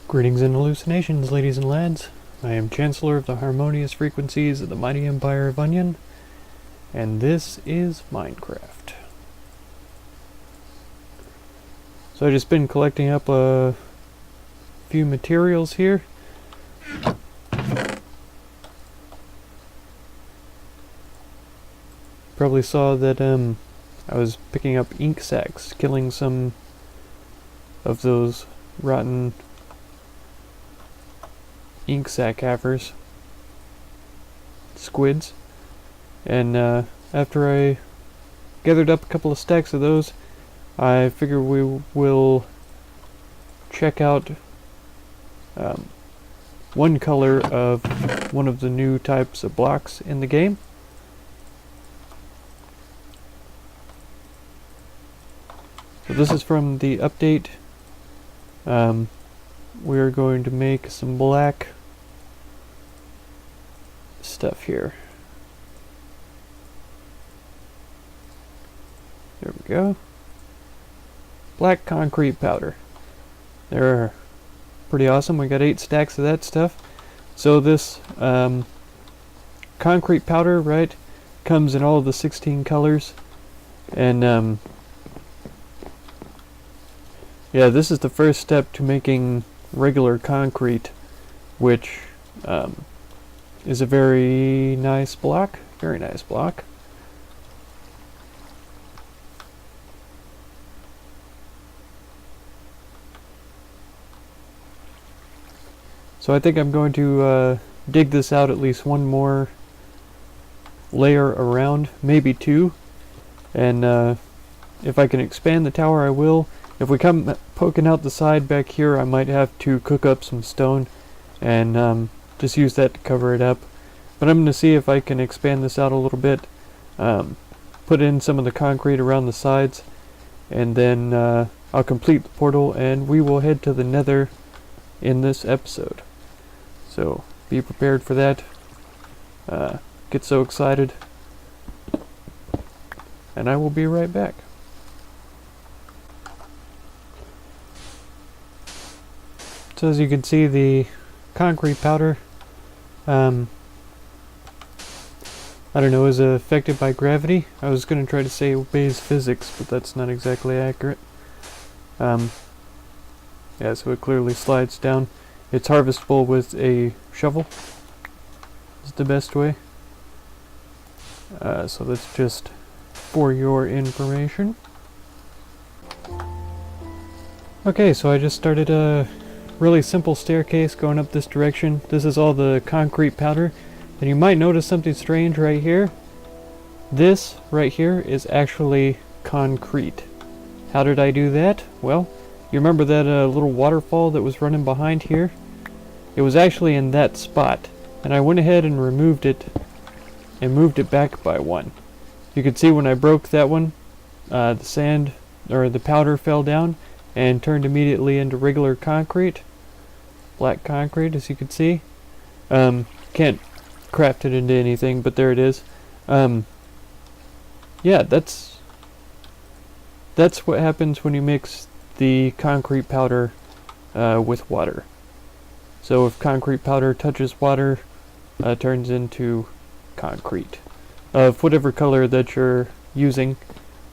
Greetings and hallucinations, ladies and lads. I am Chancellor of the harmonious frequencies of the mighty empire of Onion, and this is Minecraft. So I've just been collecting up a few materials here. Probably saw that I was picking up ink sacs, killing some of those rotten ink sac havers, squids, and after I gathered up a couple of stacks of those, I figure we will check out one color of one of the new types of blocks in the game. So this is from the update. We're going to make some black stuff here. There we go. Black concrete powder. They're pretty awesome. We got 8 stacks of that stuff. So this concrete powder, right, comes in all of the 16 colors, and yeah, this is the first step to making regular concrete, which is a very nice block. Very nice block. So I think I'm going to dig this out at least one more layer around, maybe 2, and if I can expand the tower I will. If we come poking out the side back here, I might have to cook up some stone and just use that to cover it up. But I'm going to see if I can expand this out a little bit, put in some of the concrete around the sides, and then I'll complete the portal and we will head to the Nether in this episode. So be prepared for that. Get so excited. And I will be right back. So as you can see, the concrete powder, I don't know, is affected by gravity. I was going to try to say obeys physics, but that's not exactly accurate. Yeah, so it clearly slides down. It's harvestable with a shovel. Is the best way. So that's just for your information. Okay, so I just started a really simple staircase going up this direction. This is all the concrete powder, and you might notice something strange right here. This right here is actually concrete. How did I do that? Well, you remember that little waterfall that was running behind here? It was actually in that spot, and I went ahead and removed it and moved it back by 1. You can see when I broke that one, the sand or the powder fell down and turned immediately into regular concrete. Black concrete, as you can see. Can't craft it into anything, but there it is. Yeah, that's what happens when you mix the concrete powder with water. So if concrete powder touches water, it turns into concrete of whatever color that you're using.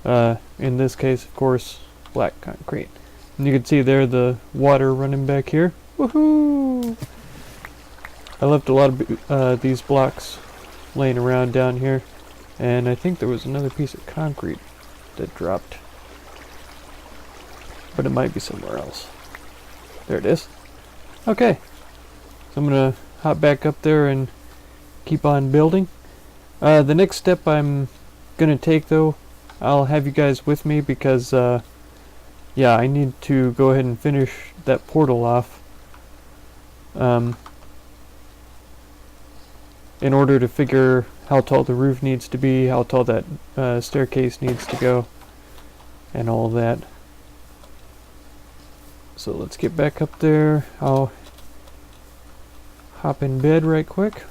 In this case, of course, black concrete. And you can see there the water running back here. Woohoo! I left a lot of these blocks laying around down here, and I think there was another piece of concrete that dropped, but it might be somewhere else. There it is. Okay, so I'm gonna hop back up there and keep on building. The next step I'm gonna take, though, I'll have you guys with me because yeah, I need to go ahead and finish that portal off in order to figure how tall the roof needs to be, how tall that staircase needs to go, and all that. So let's get back up there. I'll hop in bed right quick.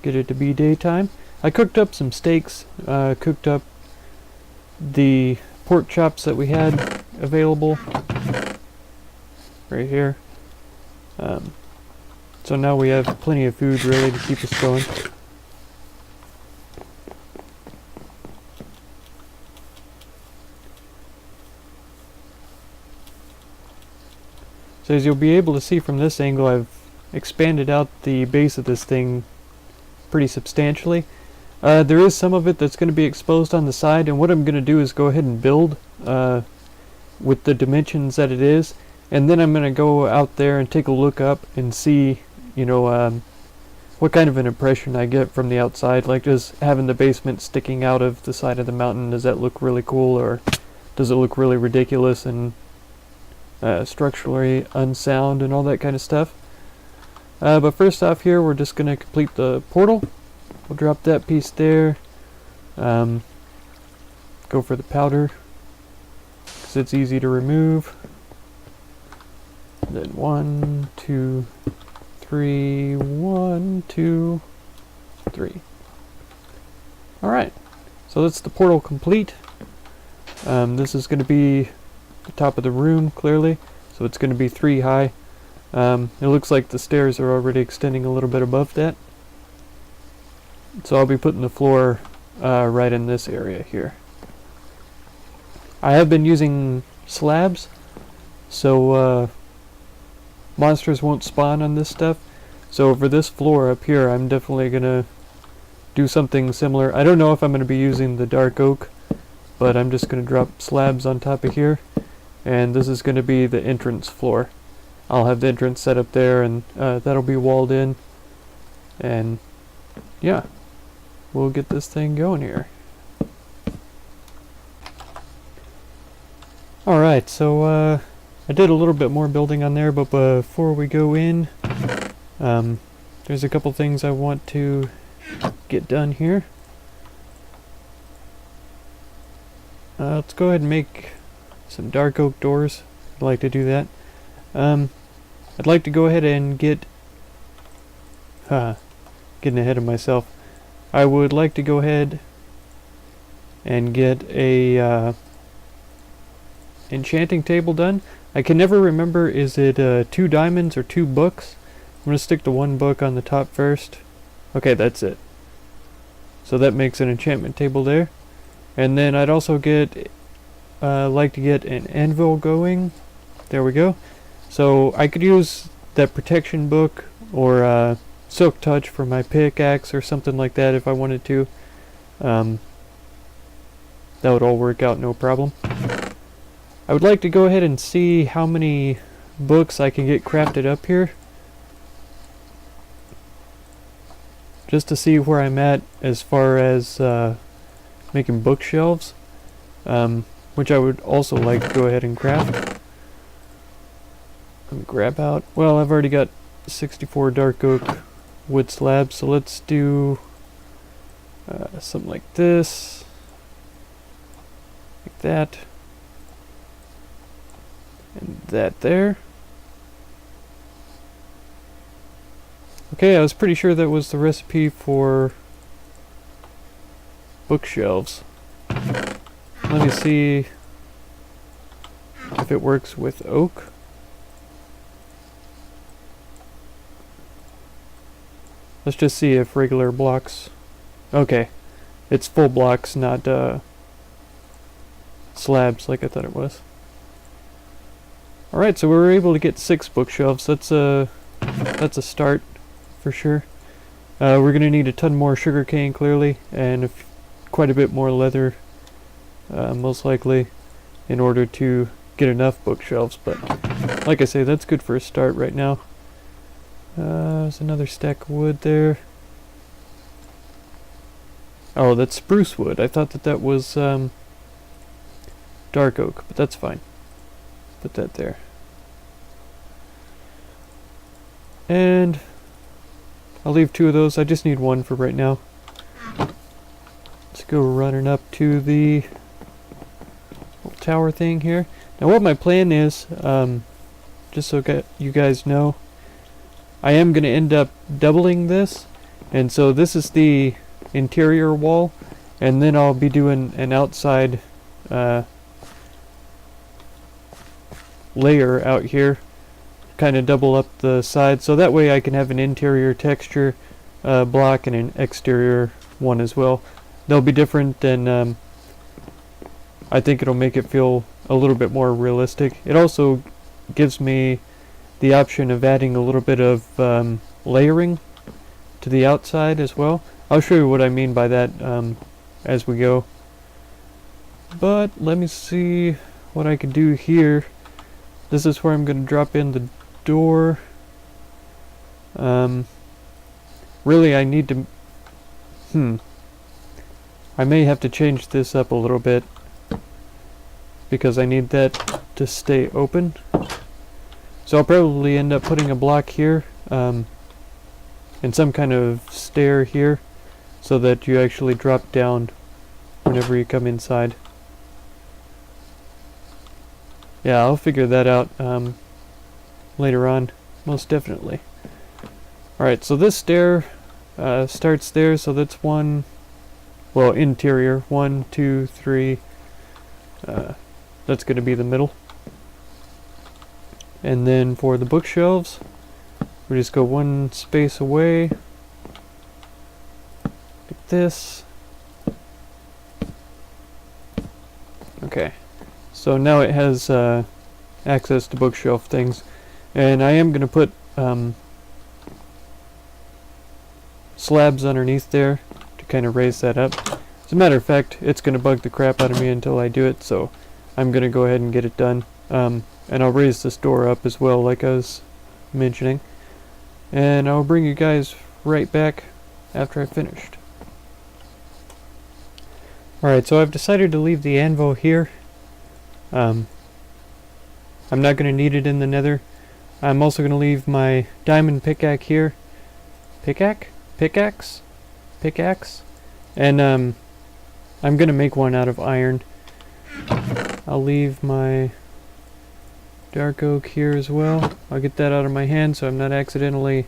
get it to be daytime. I cooked up some steaks, cooked up the pork chops that we had available right here. So now we have plenty of food really to keep us going. So as you'll be able to see from this angle, I've expanded out the base of this thing pretty substantially. There is some of it that's going to be exposed on the side, and what I'm going to do is go ahead and build with the dimensions that it is, and then I'm going to go out there and take a look up and see, you know, what kind of an impression I get from the outside. Like, just having the basement sticking out of the side of the mountain, does that look really cool, or does it look really ridiculous and structurally unsound and all that kind of stuff? But first off here, we're just going to complete the portal. We'll drop that piece there. Go for the powder, because it's easy to remove. Then 1, 2, 3, 1, 2, 3. Alright, so that's the portal complete. This is going to be the top of the room, clearly, so it's going to be 3 high. It looks like the stairs are already extending a little bit above that. So I'll be putting the floor right in this area here. I have been using slabs, so monsters won't spawn on this stuff. So for this floor up here, I'm definitely going to do something similar. I don't know if I'm going to be using the dark oak, but I'm just going to drop slabs on top of here. And this is going to be the entrance floor. I'll have the entrance set up there, and that'll be walled in. And yeah, we'll get this thing going here. Alright, so I did a little bit more building on there, but before we go in, there's a couple things I want to get done here. Let's go ahead and make some dark oak doors. I'd like to do that. I'd like to go ahead and get getting ahead of myself. I would like to go ahead and get a enchanting table done. I can never remember, is it 2 diamonds or 2 books? I'm going to stick to 1 book on the top first. Okay, that's it. So that makes an enchantment table there. And then I'd also get like to get an anvil going. There we go. So I could use that protection book or silk touch for my pickaxe or something like that if I wanted to. That would all work out no problem. I would like to go ahead and see how many books I can get crafted up here, just to see where I'm at as far as making bookshelves, which I would also like to go ahead and craft. Let me grab out, well, I've already got 64 dark oak wood slabs, so let's do something like this, like that, and that there. Okay, I was pretty sure that was the recipe for bookshelves. Let me see if it works with oak. Let's just see if regular blocks... Okay, it's full blocks, not slabs like I thought it was. Alright, so we were able to get 6 bookshelves. That's a start for sure. We're going to need a ton more sugarcane clearly, and quite a bit more leather most likely, in order to get enough bookshelves. But like I say, that's good for a start right now. There's another stack of wood there. Oh, that's spruce wood. I thought that was dark oak, but that's fine. Put that there. And I'll leave 2 of those. I just need 1 for right now. Let's go running up to the little tower thing here. Now what my plan is, just so you guys know, I am going to end up doubling this, And so this is the interior wall, and then I'll be doing an outside layer out here, kind of double up the side, so that way I can have an interior texture block and an exterior one as well. They'll be different, and I think it'll make it feel a little bit more realistic. It also gives me the option of adding a little bit of layering to the outside as well. I'll show you what I mean by that as we go. But let me see what I can do here. This is where I'm going to drop in the door. Really, I need to... I may have to change this up a little bit, because I need that to stay open. So I'll probably end up putting a block here, and some kind of stair here, so that you actually drop down whenever you come inside. Yeah, I'll figure that out later on, most definitely. Alright, so this stair starts there, so that's one, well, interior, 1, 2, 3, that's going to be the middle. And then for the bookshelves, we just go one space away, like this. Okay, so now it has access to bookshelf things, and I am going to put slabs underneath there to kind of raise that up. As a matter of fact, it's going to bug the crap out of me until I do it, so I'm going to go ahead and get it done. And I'll raise this door up as well, like I was mentioning. And I'll bring you guys right back after I've finished. Alright, so I've decided to leave the anvil here. I'm not going to need it in the nether. I'm also going to leave my diamond pickaxe here. Pickaxe? And I'm going to make one out of iron. I'll leave my dark oak here as well. I'll get that out of my hand so I'm not accidentally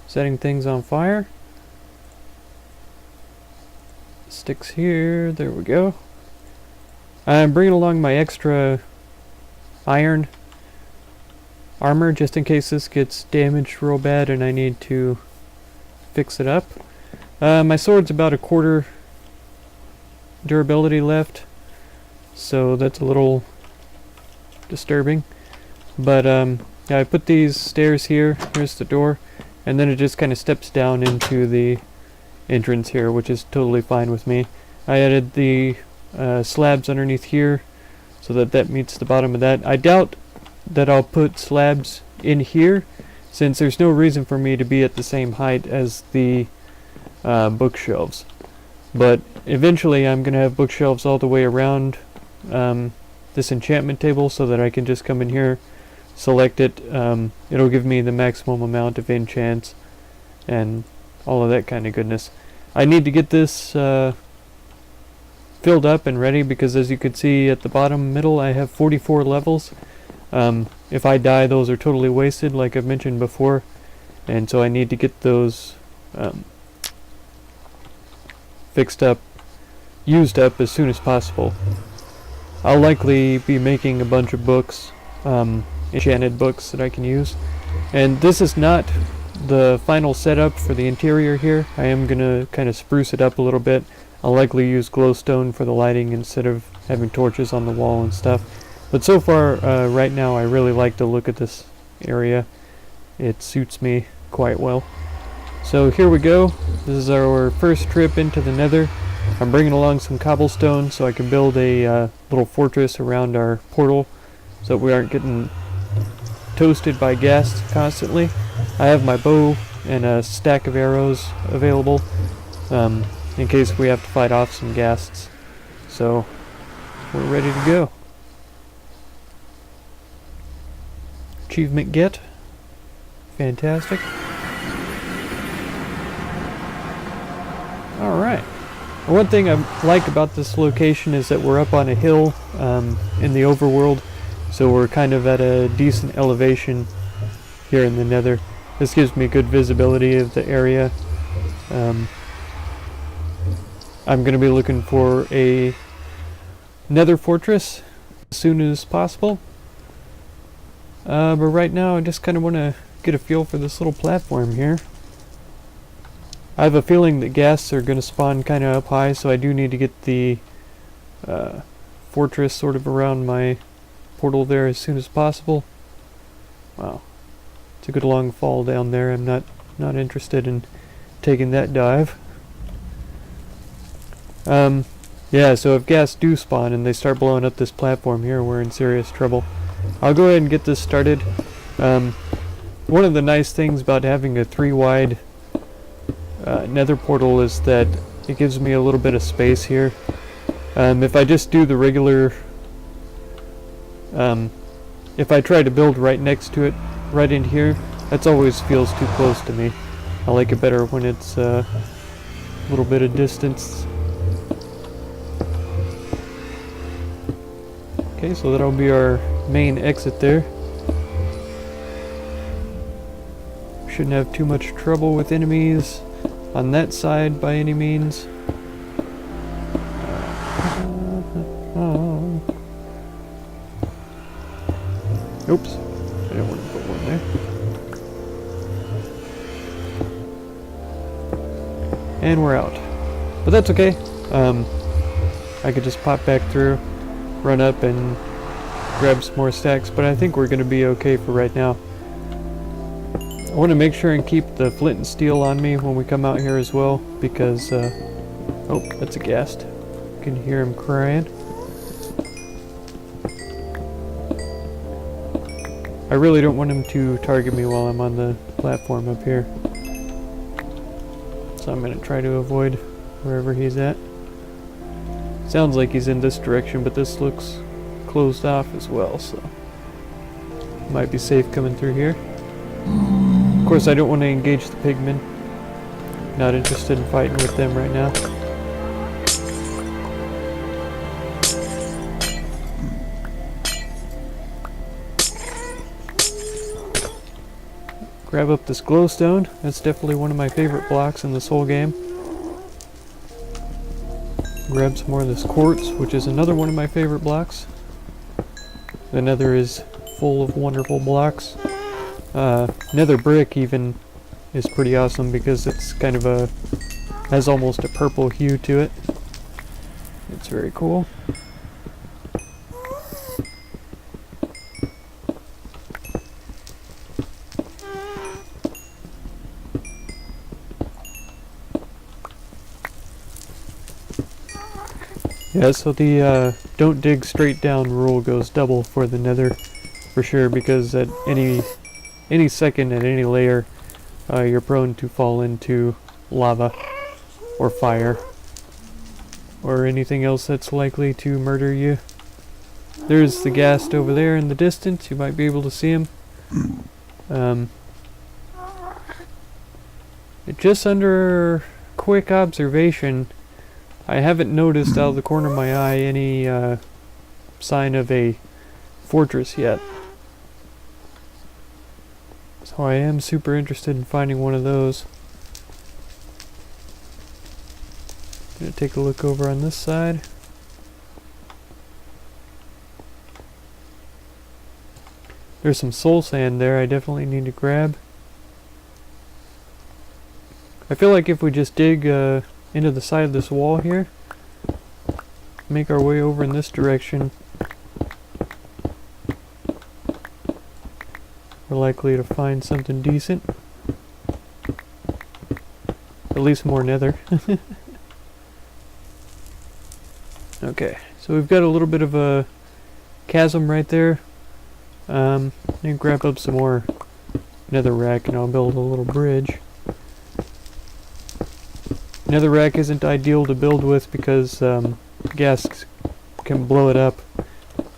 setting things on fire. Sticks here, there we go. I'm bringing along my extra iron armor just in case this gets damaged real bad and I need to fix it up. My sword's about a quarter durability left, so that's a little disturbing. But yeah, I put these stairs here, here's the door, and then it just kind of steps down into the entrance here, which is totally fine with me. I added the slabs underneath here so that that meets the bottom of that. I doubt that I'll put slabs in here, since there's no reason for me to be at the same height as the bookshelves. But eventually I'm going to have bookshelves all the way around this enchantment table so that I can just come in here, select it. It'll give me the maximum amount of enchants and all of that kind of goodness. I need to get this filled up and ready because, as you can see at the bottom middle, I have 44 levels. If I die, those are totally wasted, like I've mentioned before, and so I need to get those fixed up, used up as soon as possible. I'll likely be making a bunch of books, enchanted books that I can use. And this is not the final setup for the interior here. I am going to kind of spruce it up a little bit. I'll likely use glowstone for the lighting instead of having torches on the wall and stuff. But so far, right now, I really like the look of this area. It suits me quite well. So here we go. This is our first trip into the nether. I'm bringing along some cobblestone so I can build a little fortress around our portal so that we aren't getting toasted by ghasts constantly. I have my bow and a stack of arrows available in case we have to fight off some ghasts. So we're ready to go. Achievement get. Fantastic. Alright. One thing I like about this location is that we're up on a hill in the overworld, so we're kind of at a decent elevation here in the nether. This gives me good visibility of the area. I'm going to be looking for a Nether fortress as soon as possible. But right now I just kind of want to get a feel for this little platform here. I have a feeling that ghasts are going to spawn kind of up high, so I do need to get the fortress sort of around my portal there as soon as possible. Wow, it's a good long fall down there. I'm not interested in taking that dive. Yeah, so if ghasts do spawn and they start blowing up this platform here, we're in serious trouble. I'll go ahead and get this started. One of the nice things about having a 3-wide Nether portal is that it gives me a little bit of space here. If I just do the regular, if I try to build right next to it, right in here, that always feels too close to me. I like it better when it's a little bit of distance. Okay, so that'll be our main exit there. Shouldn't have too much trouble with enemies on that side by any means. Oops, I didn't want to put one there. And we're out. But that's okay. I could just pop back through, run up and grab some more stacks, but I think we're going to be okay for right now. I want to make sure and keep the flint and steel on me when we come out here as well, because oh, that's a ghast. You can hear him crying. I really don't want him to target me while I'm on the platform up here, so I'm going to try to avoid wherever he's at. Sounds like he's in this direction, but this looks closed off as well, so might be safe coming through here. Of course, I don't want to engage the pigmen. Not interested in fighting with them right now. Grab up this glowstone. That's definitely one of my favorite blocks in this whole game. Grab some more of this quartz, which is another one of my favorite blocks. The Nether is full of wonderful blocks. Nether brick even is pretty awesome because it's kind of has almost a purple hue to it. It's very cool. Yeah, so the don't dig straight down rule goes double for the Nether for sure, because at any second at any layer you're prone to fall into lava or fire or anything else that's likely to murder you. There's the ghast over there in the distance. You might be able to see him. Just under quick observation, I haven't noticed out of the corner of my eye any sign of a fortress yet. So I am super interested in finding one of those. Gonna take a look over on this side. There's some soul sand there I definitely need to grab. I feel like if we just dig into the side of this wall here, make our way over in this direction, we're likely to find something decent. At least more Nether. Okay, so we've got a little bit of a chasm right there. And grab up some more netherrack and I'll build a little bridge. Netherrack isn't ideal to build with because ghasts can blow it up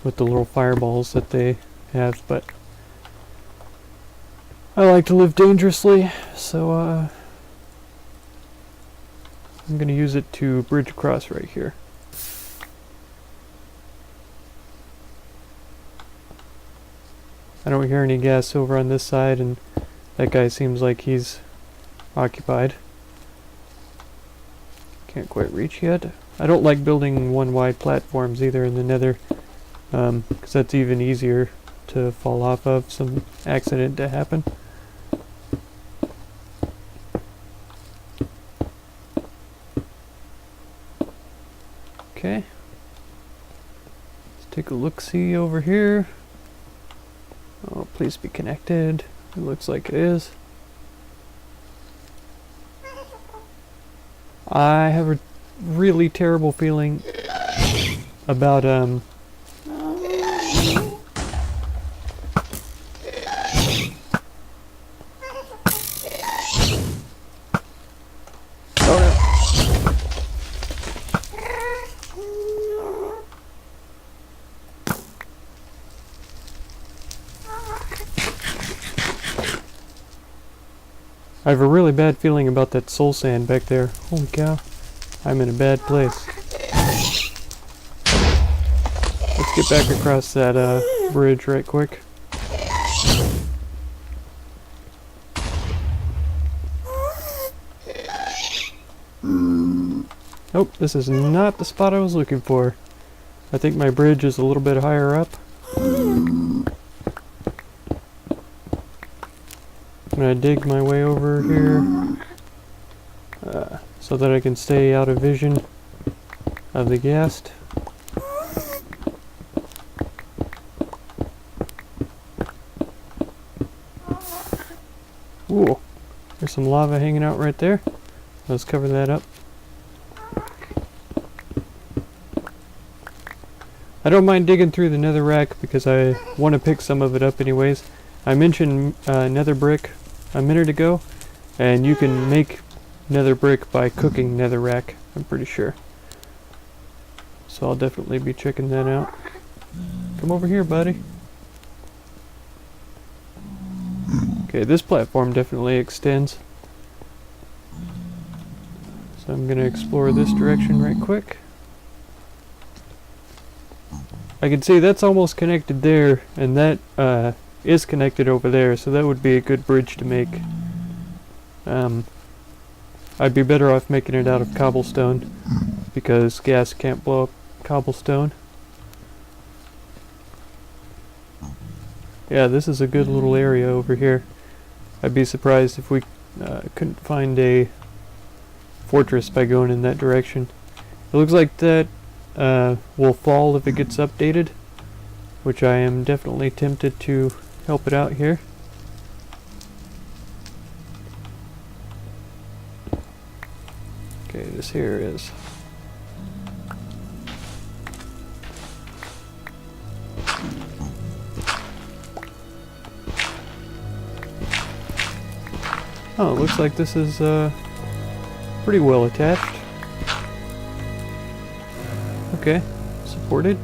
with the little fireballs that they have, but I like to live dangerously, so I'm going to use it to bridge across right here. I don't hear any gas over on this side, and That guy seems like he's occupied. Can't quite reach yet. I don't like building one wide platforms either in the Nether, because that's even easier to fall off of, some accident to happen. Okay. Let's take a look-see over here. Oh, please be connected. It looks like it is. I have a really terrible feeling about oh no. I have a really bad feeling about that soul sand back there. Holy cow. I'm in a bad place. Let's get back across that bridge right quick. Nope, this is not the spot I was looking for. I think my bridge is a little bit higher up. I'm gonna dig my way over here so that I can stay out of vision of the ghast. Ooh, there's some lava hanging out right there. Let's cover that up. I don't mind digging through the netherrack because I want to pick some of it up anyways. I mentioned nether brick a minute ago, and you can make nether brick by cooking netherrack, I'm pretty sure. So I'll definitely be checking that out. Come over here, buddy. Okay, this platform definitely extends. So I'm going to explore this direction right quick. I can see that's almost connected there, and that is connected over there, so that would be a good bridge to make. I'd be better off making it out of cobblestone, because gas can't blow up cobblestone. Yeah, this is a good little area over here. I'd be surprised if we couldn't find a fortress by going in that direction. It looks like that will fall if it gets updated, which I am definitely tempted to help it out here. Okay, this here is oh, it looks like this is pretty well attached. Okay, supported.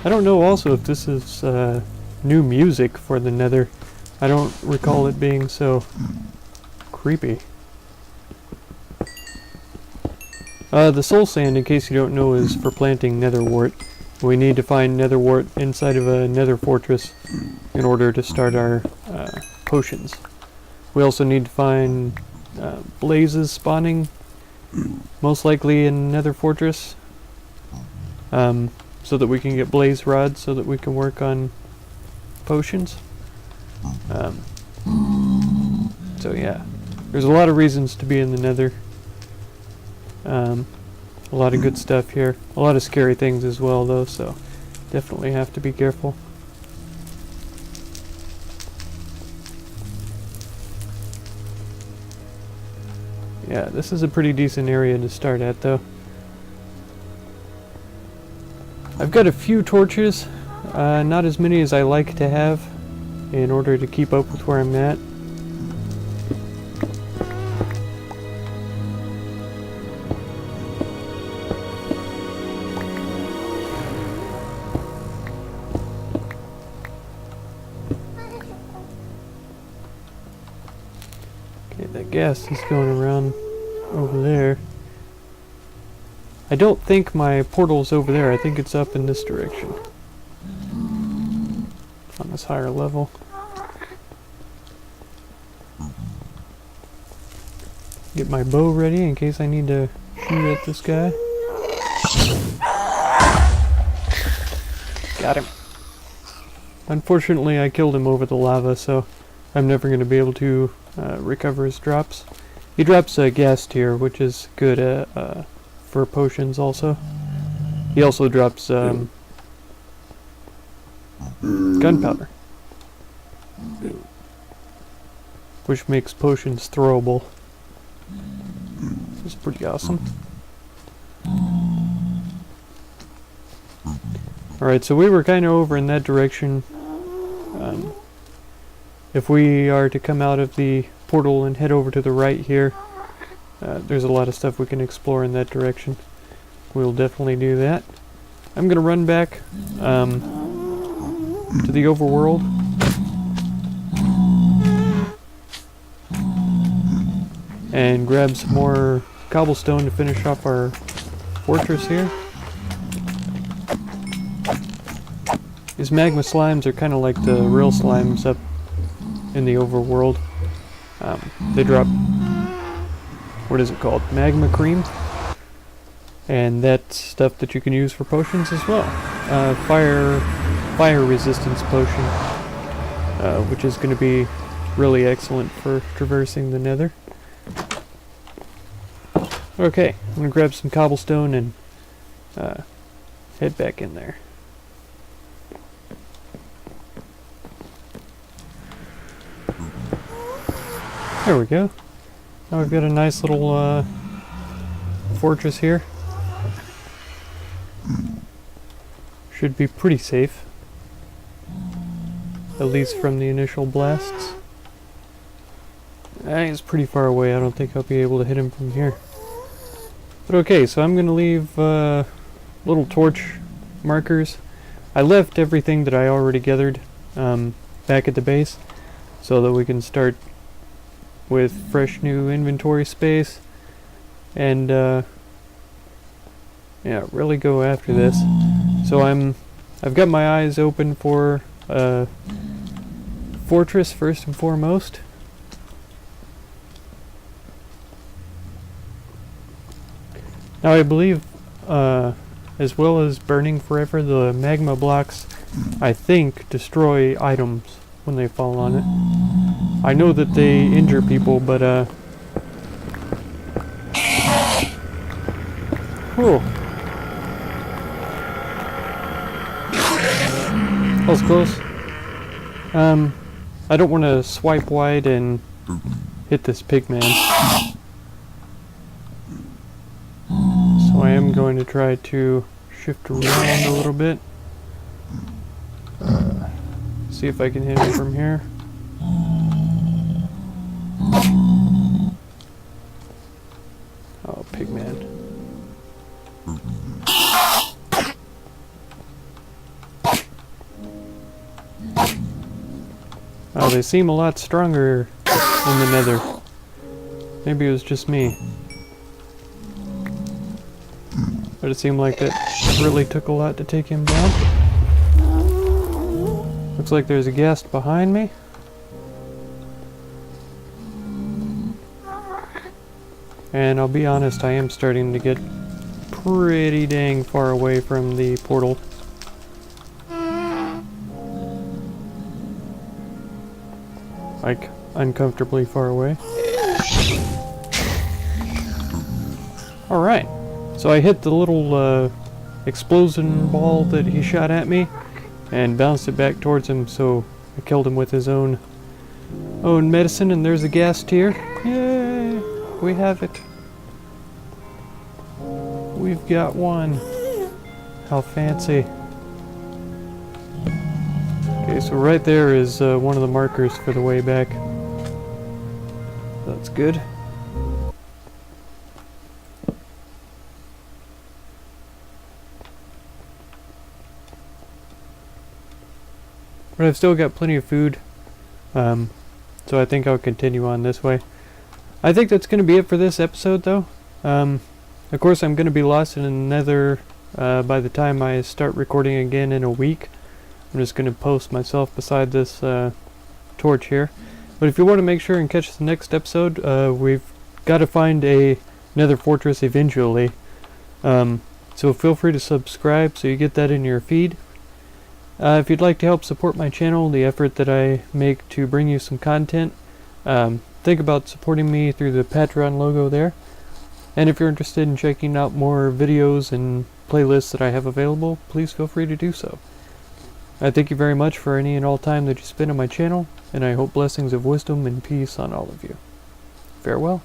I don't know also if this is new music for the Nether. I don't recall it being so creepy. The soul sand, in case you don't know, is for planting nether wart. We need to find nether wart inside of a nether fortress in order to start our potions. We also need to find blazes spawning, most likely in nether fortress, so that we can get blaze rods so that we can work on potions. So yeah, there's a lot of reasons to be in the Nether. A lot of good stuff here. A lot of scary things as well though, so definitely have to be careful. Yeah, this is a pretty decent area to start at though. I've got a few torches, not as many as I like to have in order to keep up with where I'm at. Okay, that gas is going around over there. I don't think my portal's over there. I think it's up in this direction. this higher level. Get my bow ready in case I need to shoot at this guy. Got him. Unfortunately, I killed him over the lava, so I'm never going to be able to recover his drops. He drops a gas tier, which is good for potions also. He also drops gunpowder, which makes potions throwable. It's pretty awesome. Alright, so we were kind of over in that direction. If we are to come out of the portal and head over to the right here, there's a lot of stuff we can explore in that direction. We'll definitely do that. I'm going to run back to the overworld. And grab some more cobblestone to finish off our fortress here. These magma slimes are kind of like the real slimes up in the overworld. They drop, what is it called? Magma cream. And that's stuff that you can use for potions as well. Fire resistance potion, which is going to be really excellent for traversing the Nether. Okay, I'm going to grab some cobblestone and head back in there. There we go. Now we've got a nice little fortress here. Should be pretty safe. At least from the initial blasts. He's pretty far away. I don't think I'll be able to hit him from here. But okay, so I'm going to leave little torch markers. I left everything that I already gathered back at the base so that we can start with fresh new inventory space and yeah, really go after this. So I've got my eyes open for fortress first and foremost. Now I believe as well as burning forever, the magma blocks I think destroy items when they fall on it. I know that they injure people, but whew. That was close. I don't want to swipe wide and hit this pigman. So I am going to try to shift around a little bit. See if I can hit him from here. Oh, pigman. Oh, they seem a lot stronger in the Nether. Maybe it was just me. But it seemed like that really took a lot to take him down. Looks like there's a ghast behind me. And I'll be honest, I am starting to get pretty dang far away from the portal. Like, uncomfortably far away. Alright, so I hit the little explosion ball that he shot at me and bounced it back towards him, so I killed him with his own medicine, and there's a ghast here. Yay! We have it. We've got one. How fancy. Okay, so right there is one of the markers for the way back. That's good. But I've still got plenty of food, so I think I'll continue on this way. I think that's going to be it for this episode, though. Of course, I'm going to be lost in the Nether by the time I start recording again in a week. I'm just going to post myself beside this torch here. But if you want to make sure and catch the next episode, we've got to find a Nether fortress eventually. So feel free to subscribe so you get that in your feed. If you'd like to help support my channel, the effort that I make to bring you some content, think about supporting me through the Patreon logo there. And if you're interested in checking out more videos and playlists that I have available, please feel free to do so. I thank you very much for any and all time that you spend on my channel, and I hope blessings of wisdom and peace on all of you. Farewell.